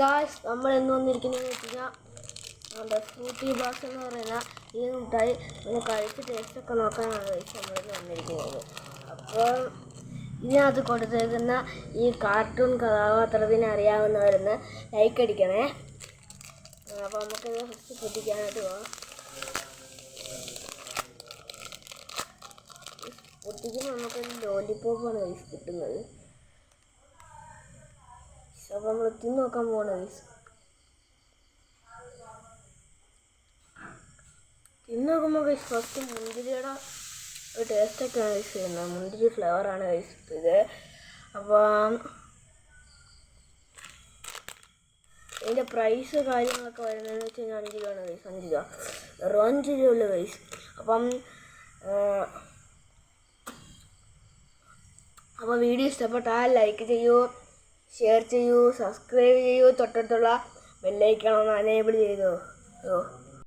Guys നമ്മൾ എന്ന് വന്നിരിക്കുന്നതെന്ന് വെച്ച് കഴിഞ്ഞാൽ നമ്മുടെ ഫ്രൂട്ടി ബാസ് എന്ന് പറയുന്ന ഈ മിഠായി ഒന്ന് കഴിച്ച് ടേസ്റ്റൊക്കെ നോക്കാനാണ് ഗായ്സ് നമ്മളിന്ന് വന്നിരിക്കുന്നത്. അപ്പോൾ ഇതിനകത്ത് കൊടുത്തേക്കുന്ന ഈ കാർട്ടൂൺ കഥാപാത്രത്തിനെ അറിയാവുന്നവരെന്ന് ലൈക്ക് അടിക്കണേ. അപ്പോൾ നമുക്കിത് ഫസ്റ്റ് പൊട്ടിക്കാനായിട്ട് പോകാം. പൊട്ടിക്കുമ്പോൾ നമുക്കൊരു ലോലിപ്പോപ്പാണ് ഗൈസ് കിട്ടുന്നത്. അപ്പോൾ നമ്മൾ തിന്ന് നോക്കാൻ പോകണം ഗൈസ്. തിന്ന് നോക്കുമ്പോൾ ഗൈസ് ഫസ്റ്റ് മുന്തിരിയുടെ ഒരു ടേസ്റ്റൊക്കെയാണ് ഗൈസ് ചെയ്യുന്നത്. മുന്തിരി ഫ്ലേവറാണ് ഗൈസ് ഇത്. അപ്പം ഇതിൻ്റെ പ്രൈസ് കാര്യങ്ങളൊക്കെ വരുന്നതെന്ന് വെച്ച് കഴിഞ്ഞാൽ 5 രൂപയാണ് ഗൈസ്. 5 രൂപ, വെറും 5 രൂപ ഉള്ളു ഗൈസ്. അപ്പോൾ വീഡിയോ ഇഷ്ടപ്പെട്ടാൽ ലൈക്ക് ചെയ്യൂ, ഷെയർ ചെയ്യൂ, സബ്സ്ക്രൈബ് ചെയ്യൂ, തൊട്ടടുത്തുള്ള ബെല്ലൈക്കൺ ഒന്ന് എനേബിൾ ചെയ്തോ.